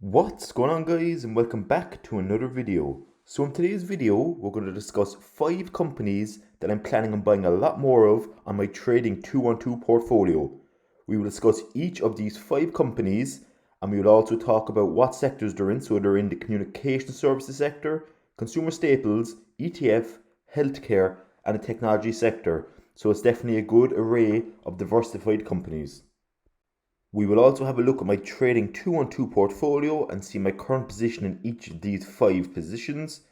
What's going on, guys, and welcome back to another video. So in today's video we're going to discuss 5 companies that I'm planning on buying a lot more of on my trading 2-on-2 portfolio. We will discuss each of these 5 companies, and we will also talk about what sectors they're in. So they're in the communication services sector, consumer staples, ETF, healthcare and the technology sector. So it's definitely a good array of diversified companies. We will also have a look at my trading 2-on-2 portfolio and see my current position in each of these 5 positions.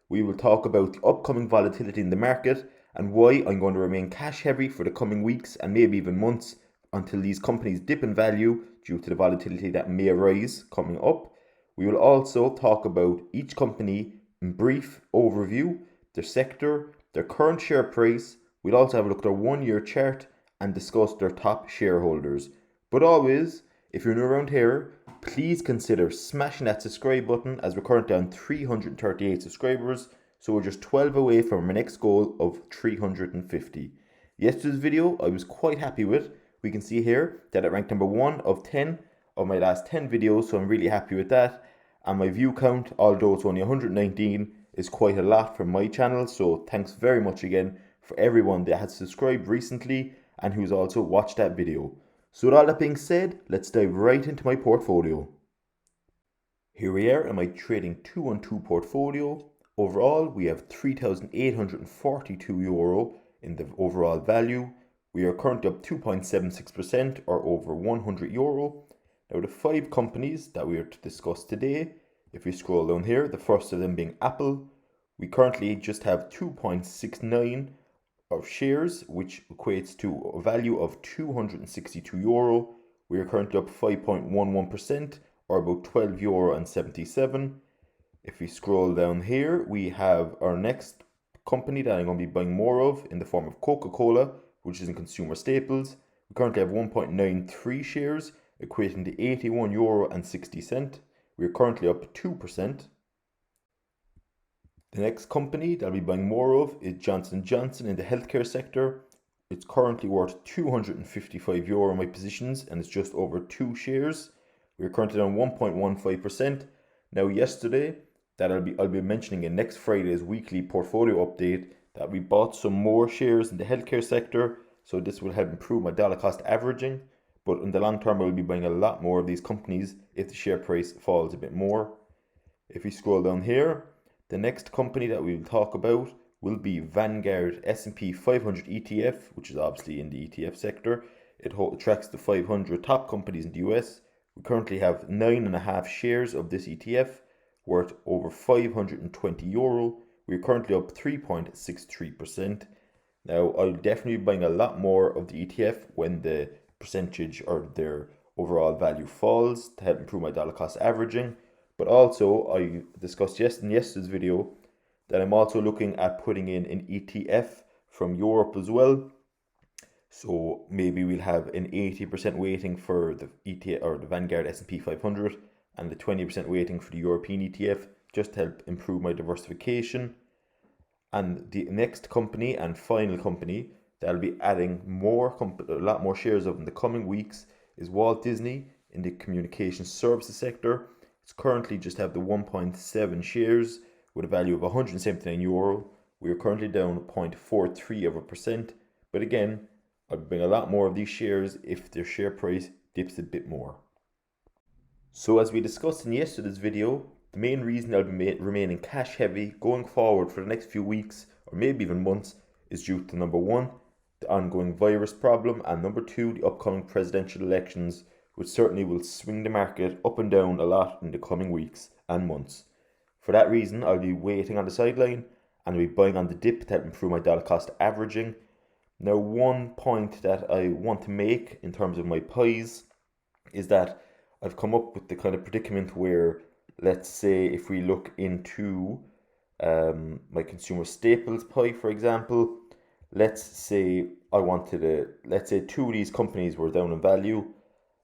We will talk about the upcoming volatility in the market and why I'm going to remain cash heavy for the coming weeks and maybe even months until these companies dip in value due to the volatility that may arise coming up. We will also talk about each company in brief overview, their sector, their current share price. We'll also have a look at their 1-year chart and discuss their top shareholders. But always, if you're new around here, please consider smashing that subscribe button, as we're currently on 338 subscribers, so we're just 12 away from our next goal of 350. Yesterday's video I was quite happy with. We can see here that it ranked number 1 of 10 of my last 10 videos, so I'm really happy with that. And my view count, although it's only 119, is quite a lot for my channel, so thanks very much again for everyone that has subscribed recently and who's also watched that video. So with all that being said, let's dive right into my portfolio. Here we are in my trading 2-on-2 portfolio. Overall, we have €3,842 in the overall value. We are currently up 2.76% or over €100. Now the 5 companies that we are to discuss today, if we scroll down here, the first of them being Apple, we currently just have 2.69 of shares, which equates to a value of €262. We are currently up 5.11% or about €12.77. If we scroll down here, we have our next company that I'm going to be buying more of in the form of Coca-Cola, which is in consumer staples. We currently have 1.93 shares, equating to €81.60. We are currently up 2%. The next company that I'll be buying more of is Johnson & Johnson in the healthcare sector. It's currently worth €255 in my positions, and it's just over 2 shares. We're currently on 1.15%. Now yesterday, that I'll be mentioning in next Friday's weekly portfolio update, that we bought some more shares in the healthcare sector, so this will help improve my dollar cost averaging. But in the long term, I will be buying a lot more of these companies if the share price falls a bit more. If we scroll down here, the next company that we will talk about will be Vanguard S&P 500 ETF, which is obviously in the ETF sector. It tracks the 500 top companies in the US. We currently have 9.5 shares of this ETF, worth over €520. We're currently up 3.63%. Now, I'll definitely be buying a lot more of the ETF when the percentage or their overall value falls to help improve my dollar cost averaging. But also, I discussed in yesterday's video that I'm also looking at putting in an ETF from Europe as well. So maybe we'll have an 80% weighting for the ETF or the Vanguard S&P 500 and the 20% weighting for the European ETF, just to help improve my diversification. And the next company and final company that I'll be adding a lot more shares of in the coming weeks is Walt Disney in the communication services sector. It's currently just have the 1.7 shares with a value of €179. We are currently down 0.43%. But again, I'll bring a lot more of these shares if their share price dips a bit more. So as we discussed in yesterday's video, the main reason I'll be remaining cash heavy going forward for the next few weeks or maybe even months is due to number 1, the ongoing virus problem, and number 2, the upcoming presidential elections, which certainly will swing the market up and down a lot in the coming weeks and months. For that reason, I'll be waiting on the sideline and I'll be buying on the dip to improve my dollar cost averaging. Now, one point that I want to make in terms of my pies is that I've come up with the kind of predicament where, let's say, if we look into my consumer staples pie, for example, let's say 2 of these companies were down in value,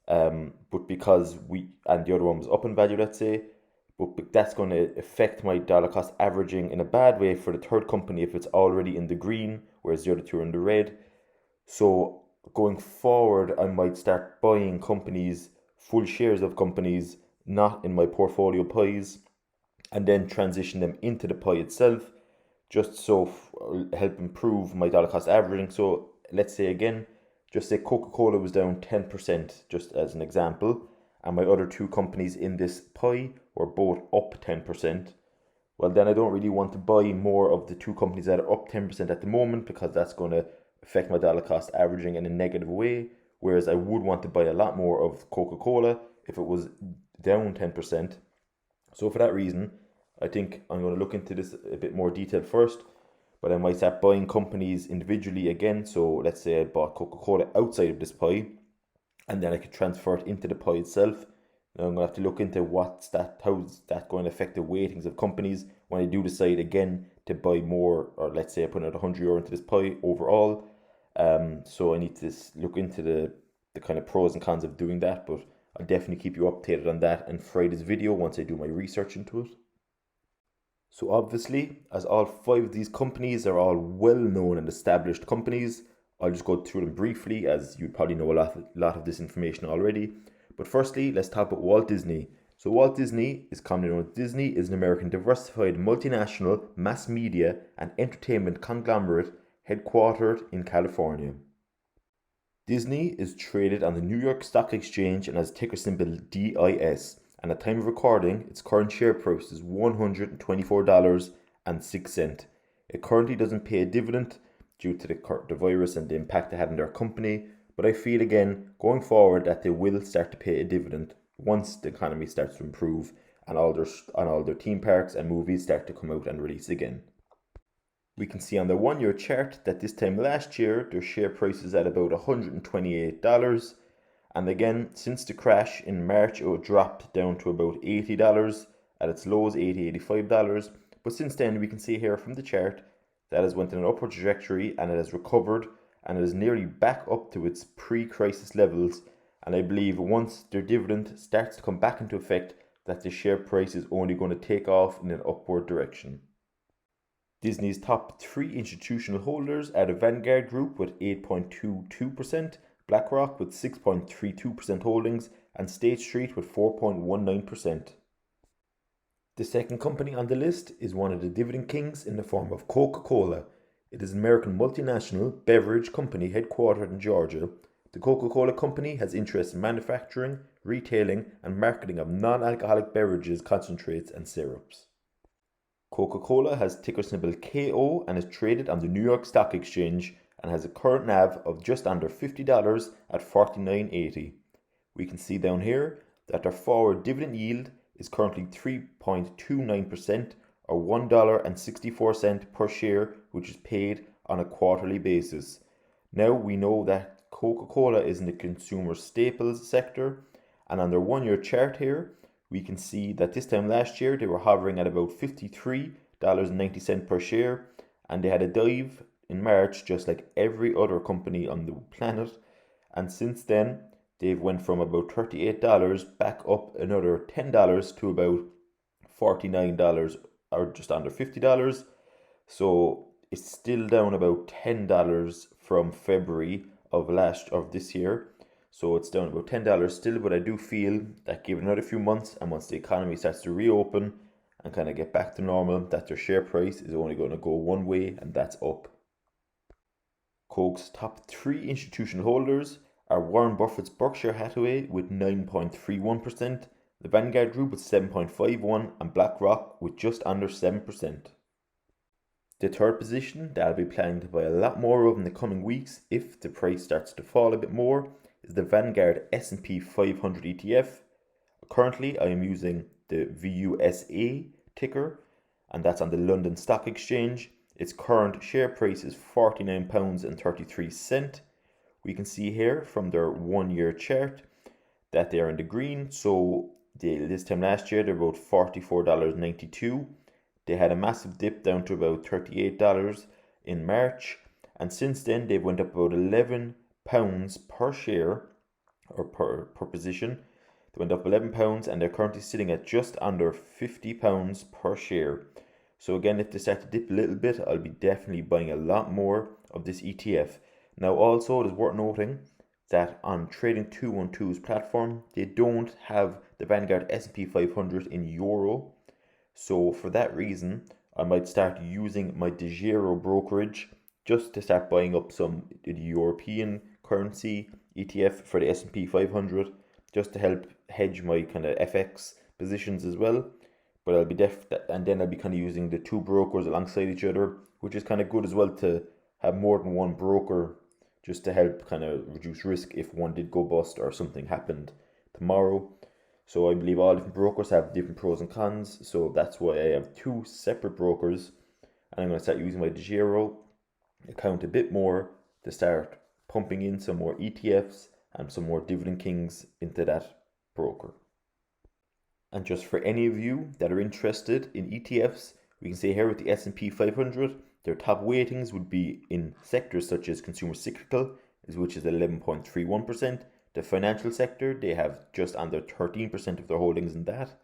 but because and the other one was up in value, let's say, but that's going to affect my dollar cost averaging in a bad way for the third company if it's already in the green, whereas the other 2 are in the red. So going forward, I might start buying companies, full shares of companies not in my portfolio pies, and then transition them into the pie itself, just so help improve my dollar cost averaging. So let's say again, just say Coca-Cola was down 10%, just as an example, and my other two companies in this pie were both up 10%. Well, then I don't really want to buy more of the two companies that are up 10% at the moment, because that's going to affect my dollar cost averaging in a negative way. Whereas I would want to buy a lot more of Coca-Cola if it was down 10%. So for that reason, I think I'm going to look into this a bit more detail first, but I might start buying companies individually again. So let's say I bought Coca-Cola outside of this pie, and then I could transfer it into the pie itself. Now I'm going to have to look into how's that going to affect the weightings of companies when I do decide again to buy more, or let's say I put out €100 into this pie overall. So I need to look into the kind of pros and cons of doing that, but I'll definitely keep you updated on that and Friday's video once I do my research into it. So obviously, as all 5 of these companies are all well-known and established companies, I'll just go through them briefly, as you probably know a lot of this information already. But firstly, let's talk about Walt Disney. So Walt Disney, is commonly known as Disney, is an American diversified multinational mass media and entertainment conglomerate headquartered in California. Disney is traded on the New York Stock Exchange and has ticker symbol DIS. And at time of recording, its current share price is $124.06. It currently doesn't pay a dividend due to the virus and the impact it had on their company, but I feel again, going forward, that they will start to pay a dividend once the economy starts to improve and all their theme parks and movies start to come out and release again. We can see on the 1-year chart that this time last year, their share price is at about $128. And again, since the crash in March, it dropped down to about $80, at its lows $85. But since then, we can see here from the chart that has went in an upward trajectory, and it has recovered, and it is nearly back up to its pre-crisis levels. And I believe once their dividend starts to come back into effect, that the share price is only going to take off in an upward direction. Disney's top 3 institutional holders are the Vanguard Group with 8.22%, BlackRock with 6.32% holdings, and State Street with 4.19%. The second company on the list is one of the dividend kings in the form of Coca-Cola. It is an American multinational beverage company headquartered in Georgia. The Coca-Cola company has interests in manufacturing, retailing, and marketing of non-alcoholic beverages, concentrates, and syrups. Coca-Cola has ticker symbol KO and is traded on the New York Stock Exchange and has a current NAV of just under $50 at $49.80. We can see down here that their forward dividend yield is currently 3.29%, or $1.64 per share, which is paid on a quarterly basis. Now we know that Coca-Cola is in the consumer staples sector, and on their 1-year chart here, we can see that this time last year they were hovering at about $53.90 per share, and they had a dive in March just like every other company on the planet, and since then they've went from about $38 back up another $10 to about $49, or just under $50. So it's still down about $10 from February of this year. So it's down about $10 still, but I do feel that given another few months and once the economy starts to reopen and kind of get back to normal, that their share price is only going to go one way, and that's up. Coke's top 3 institutional holders are Warren Buffett's Berkshire Hathaway with 9.31%, the Vanguard Group with 7.51%, and BlackRock with just under 7%. The third position that I'll be planning to buy a lot more of in the coming weeks if the price starts to fall a bit more is the Vanguard S&P 500 ETF. Currently, I am using the VUSA ticker, and that's on the London Stock Exchange. Its current share price is £49.33. We can see here from their 1-year chart that they are in the green. So this time last year, they were about $44.92. They had a massive dip down to about $38 in March. And since then, they've went up about £11 per share, or per position. They went up £11, and they're currently sitting at just under £50 per share. So again, if they start to dip a little bit, I'll be definitely buying a lot more of this ETF. Now also, it is worth noting that on Trading 212's platform, they don't have the Vanguard S&P 500 in euro. So for that reason, I might start using my DeGiro brokerage just to start buying up some European currency ETF for the S&P 500, just to help hedge my kind of FX positions as well. But I'll be and then I'll be kind of using the two brokers alongside each other, which is kind of good as well to have more than one broker, just to help kind of reduce risk if one did go bust or something happened tomorrow. So I believe all different brokers have different pros and cons. So that's why I have two separate brokers, and I'm going to start using my DeGiro account a bit more to start pumping in some more ETFs and some more Dividend Kings into that broker. And just for any of you that are interested in ETFs, we can say here with the S&P 500, their top weightings would be in sectors such as consumer cyclical, which is 11.31%. The financial sector, they have just under 13% of their holdings in that.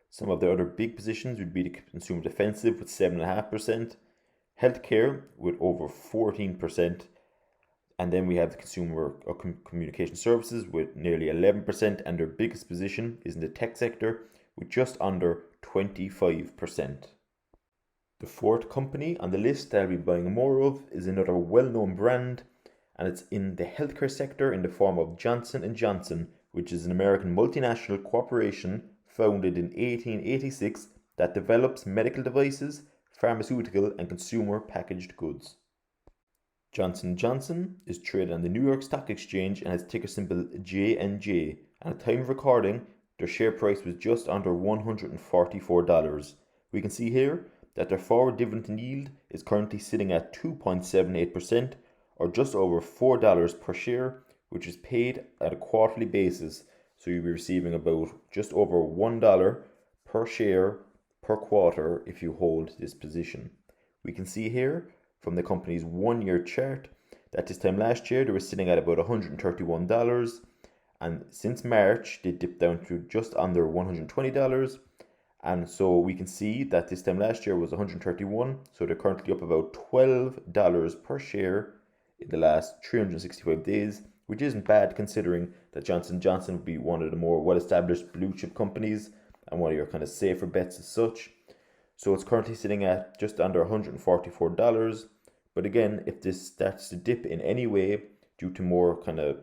Some of the other big positions would be the consumer defensive with 7.5%, healthcare with over 14%, and then we have the consumer communication services with nearly 11%, and their biggest position is in the tech sector with just under 25%. The fourth company on the list that I'll be buying more of is another well-known brand, and it's in the healthcare sector in the form of Johnson & Johnson, which is an American multinational corporation founded in 1886 that develops medical devices, pharmaceutical and consumer packaged goods. Johnson & Johnson is traded on the New York Stock Exchange and has ticker symbol JNJ, and at the time of recording, their share price was just under $144. We can see here that their forward dividend yield is currently sitting at 2.78%, or just over $4 per share, which is paid at a quarterly basis. So you'll be receiving about just over $1 per share per quarter if you hold this position. We can see here from the company's 1 year chart that this time last year they were sitting at about $131, and since March they dipped down to just under $120. And so we can see that this time last year was 131, so they're currently up about $12 per share in the last 365 days, which isn't bad considering that Johnson & Johnson would be one of the more well-established blue chip companies and one of your kind of safer bets as such. So it's currently sitting at just under $144. But again, if this starts to dip in any way due to more kind of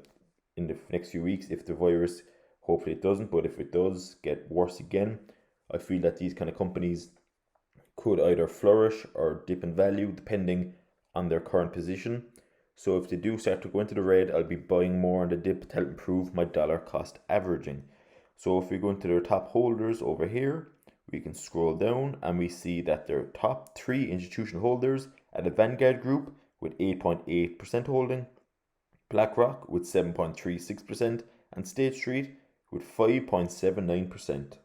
in the next few weeks, if the virus, hopefully it doesn't, but if it does get worse again, I feel that these kind of companies could either flourish or dip in value depending on their current position. So if they do start to go into the red, I'll be buying more on the dip to help improve my dollar cost averaging. So if we go into their top holders over here, we can scroll down and we see that their top 3 institutional holders are the Vanguard Group with 8.8% holding, BlackRock with 7.36%, and State Street with 5.79%.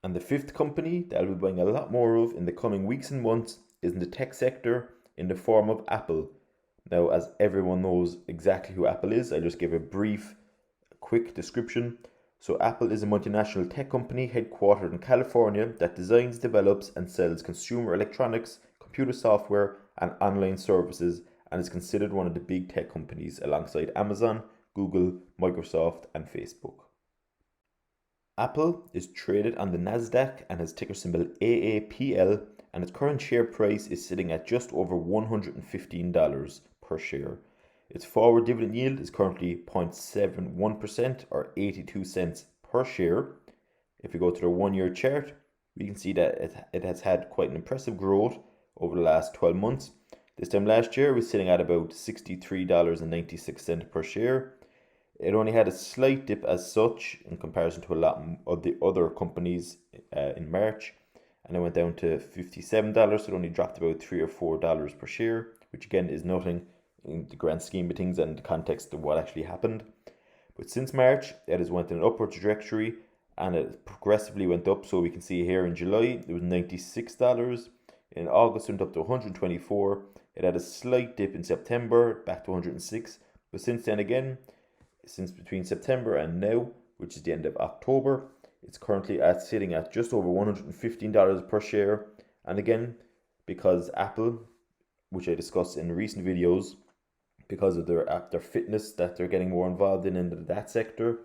And the fifth company that I'll be buying a lot more of in the coming weeks and months is in the tech sector in the form of Apple. Now, as everyone knows exactly who Apple is, I just give a brief, quick description. So Apple is a multinational tech company headquartered in California that designs, develops and sells consumer electronics, computer software and online services, and is considered one of the big tech companies alongside Amazon, Google, Microsoft and Facebook. Apple is traded on the Nasdaq and has ticker symbol AAPL, and its current share price is sitting at just over $115 per share. Its forward dividend yield is currently 0.71% or 82 cents per share. If we go to the 1 year chart, we can see that it has had quite an impressive growth over the last 12 months. This time last year, it was sitting at about $63.96 per share. It only had a slight dip as such in comparison to a lot of the other companies in March, and it went down to $57, so it only dropped about $3 or $4 per share, which again is nothing in the grand scheme of things and the context of what actually happened. But since March, it has went in an upward trajectory and it progressively went up. So we can see here in July, it was $96. In August, it went up to $124. It had a slight dip in September, back to $106. But since then again, since between September and now, which is the end of October, it's currently sitting at just over $115 per share. And again, because Apple, which I discussed in recent videos, because of their fitness that they're getting more involved in that sector.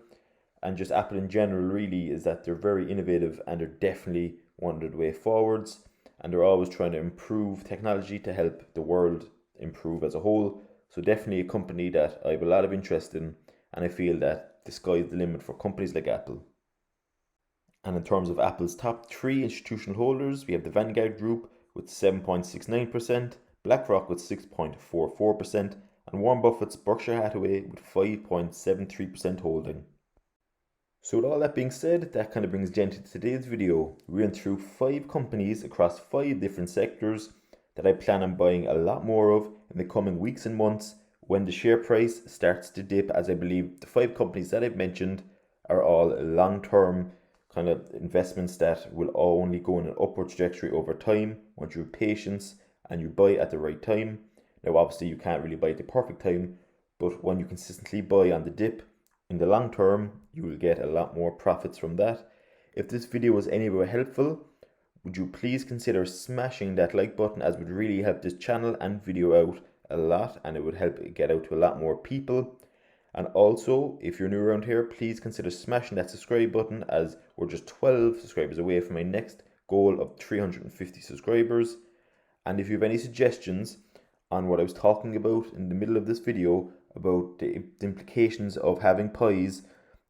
And just Apple in general really is that they're very innovative and they're definitely one of the way forwards, and they're always trying to improve technology to help the world improve as a whole. So definitely a company that I have a lot of interest in, and I feel that the sky is the limit for companies like Apple. And in terms of Apple's top 3 institutional holders, we have the Vanguard Group with 7.69%, BlackRock with 6.44%, and Warren Buffett's Berkshire Hathaway with 5.73% holding. So with all that being said, that kind of brings an end to today's video. We went through 5 companies across 5 different sectors that I plan on buying a lot more of in the coming weeks and months when the share price starts to dip, as I believe the 5 companies that I've mentioned are all long-term kind of investments that will only go in an upward trajectory over time once you have patience and you buy at the right time. Now obviously you can't really buy at the perfect time, but when you consistently buy on the dip, in the long term, you will get a lot more profits from that. If this video was anywhere helpful, would you please consider smashing that like button, as it would really help this channel and video out a lot, and it would help it get out to a lot more people. And also, if you're new around here, please consider smashing that subscribe button, as we're just 12 subscribers away from my next goal of 350 subscribers. And if you have any suggestions on what I was talking about in the middle of this video, about the implications of having pies,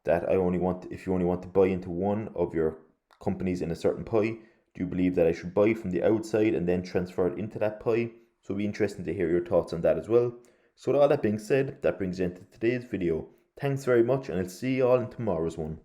that if you only want to buy into one of your companies in a certain pie, do you believe that I should buy from the outside and then transfer it into that pie? So it'll be interesting to hear your thoughts on that as well. So with all that being said, that brings you into today's video. Thanks very much, and I'll see you all in tomorrow's one.